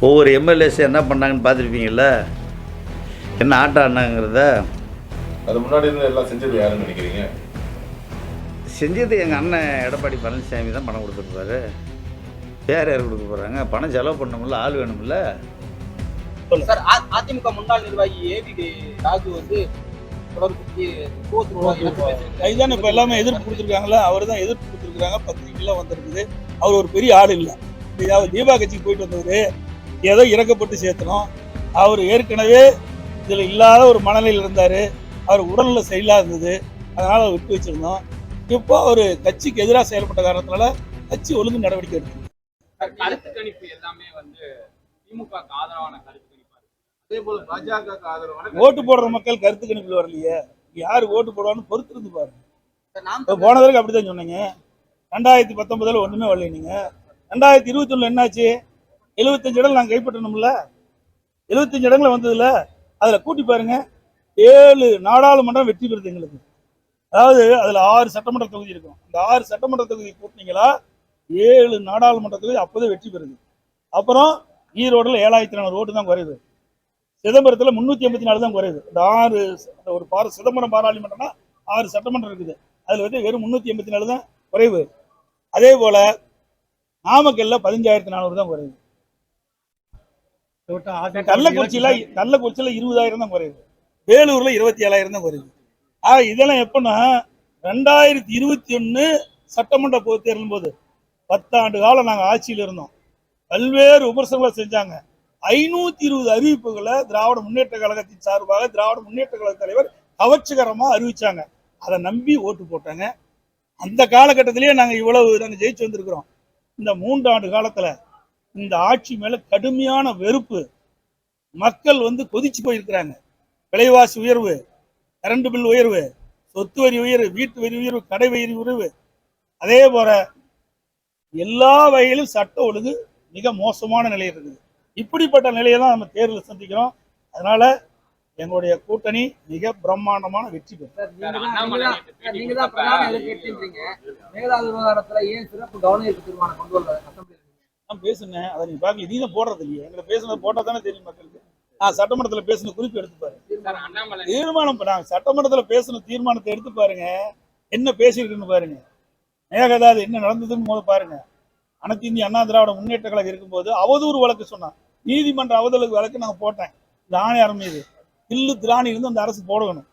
ஒவ்வொரு எம்எல்ஏஸ் என்ன பண்ணாங்கன்னு பார்த்துருப்பீங்கள்ல, என்ன ஆட்டம் ஆடினாங்கிறத. அது முன்னாடி இருந்து எல்லாம் செஞ்சது யாருன்னு நினைக்கிறீங்க? செஞ்சது எங்கள் அண்ணன் எடப்பாடி பழனிசாமி தான் பணம் கொடுத்துருப்பாரு. வேறு யார் கொடுக்க போகிறாங்க? பணம் செலவு பண்ணணும்ல, ஆள் வேணும்ல. சார், அதிமுக முன்னாள் நிர்வாகி ஏவி ராஜு வந்து கைதான இப்போ எல்லாமே எதிர்ப்பு கொடுத்துருக்காங்களா? அவர் தான் எதிர்ப்பு கொடுத்துருக்காங்க, பத்திரிகைலாம் வந்திருக்குது. அவர் ஒரு பெரிய ஆள் இல்லை. தீபா கட்சிக்கு போயிட்டு வந்தவர் ஏதோ இறக்கப்பட்டு சேர்த்தணும். அவர் ஏற்கனவே இதில் இல்லாத ஒரு மனநிலையில் இருந்தார். அவர் உடல்நல சரியில்லாத இருந்தது, அதனால் அவர் விட்டு வச்சிருந்தோம். இப்போ அவர் கட்சிக்கு எதிராக செயல்பட்ட காரணத்தினால கட்சி ஒழுங்கு நடவடிக்கை எடுத்து கருத்து கணிப்பு எல்லாமே வந்து திமுக ஆதரவான கருத்து கணிப்பாரு. அதே போல பாஜக ஆதரவான ஓட்டு போடுற மக்கள் கருத்து கணிப்பில் வரலையே. யாரு ஓட்டு போடுவான்னு பொறுத்து இருந்து பாருங்க. போனதற்கு அப்படிதான் சொன்னீங்க. 2019 ஒண்ணுமே வரல. நீங்க 2021 என்னாச்சு? 75 இடங்கள் நாங்கள் கைப்பற்றணும்ல. 75 இடங்கள் வந்ததுல அதுல கூட்டி பாருங்க, 7 நாடாளுமன்றம் வெற்றி பெறுது எங்களுக்கு. அதாவது அதுல 6 சட்டமன்ற தொகுதி இருக்கும். அந்த 6 சட்டமன்ற தொகுதி கூட்டினீங்களா 7 நாடாளுமன்ற தொகுதி அப்போதான் வெற்றி பெறுது. அப்புறம் ஈரோடுல 7400 ஓட்டு தான் குறையுது. சிதம்பரத்துல 384 தான் குறையுது. இந்த 6 ஒரு சிதம்பரம் பாராளுமன்றம்னா 6 சட்டமன்றம் இருக்குது. அதுல வந்து வெறும் 384 தான் குறைவு. அதே போல நாமக்கல்ல 15,400 தான் குறையுது. கள்ளக்குறிச்சியில 20,000 தான் குறையுது. வேலூர்ல 27,000 தான் குறையுது. இதெல்லாம் எப்பன்னா 2021 சட்டமன்ற பொதுத் தேர்தலும் போது 10 ஆண்டு காலம் நாங்கள் ஆட்சியில் இருந்தோம். பல்வேறு விமர்சனங்களை செஞ்சாங்க. 520 அறிவிப்புகளை திராவிட முன்னேற்ற கழகத்தின் சார்பாக திராவிட முன்னேற்ற கழக தலைவர் கவர்ச்சிகரமா அறிவிச்சாங்க. அதை நம்பி ஓட்டு போட்டாங்க. அந்த காலகட்டத்திலேயே நாங்கள் ஜெயிச்சு வந்திருக்கிறோம். இந்த 3 ஆண்டு காலத்துல இந்த ஆட்சி மேல கடுமையான வெறுப்பு, மக்கள் வந்து கொதிச்சு போயிருக்கிறாங்க. விலைவாசி உயர்வு, கரண்ட் பில் உயர்வு, சொத்து வரி உயர்வு, வீட்டு வரி உயர்வு, கடை வரி உயர்வு, அதே போல எல்லா வகையிலும் சட்ட ஒழுங்கு மிக மோசமான நிலை இருக்குது. இப்படிப்பட்ட நிலையை தான் நம்ம தேர்தல் சந்திக்கிறோம். அதனால எங்களுடைய கூட்டணி மிக பிரம்மாண்டமான வெற்றி பெறும். நான் பேசுனேன், அதை நீங்க பாக்கல. நீ தான் போடுறது இல்லையே. எங்களை பேசுனது போட்டா தானே தெரியும் மக்களுக்கு. நான் சட்டமன்றத்துல பேசின குறிப்பு எடுத்து பாருங்க. தீர்மானம் நாங்கள் சட்டமன்றத்துல பேசின தீர்மானத்தை எடுத்து பாருங்க. என்ன பேசியிருக்குன்னு பாருங்க. மேகதாது என்ன நடந்ததுன்னு போது பாருங்க. அனைத்து இந்திய அண்ணா திராவிட முன்னேற்ற கழகம் இருக்கும்போது அவதூறு வழக்கு சொன்னான். நீதிமன்ற அவதூறு வழக்கு நாங்கள் போட்டேன். இந்த ஆணையாளர் மீது தில்லு திராணி இருந்து அந்த அரசு போடணும்.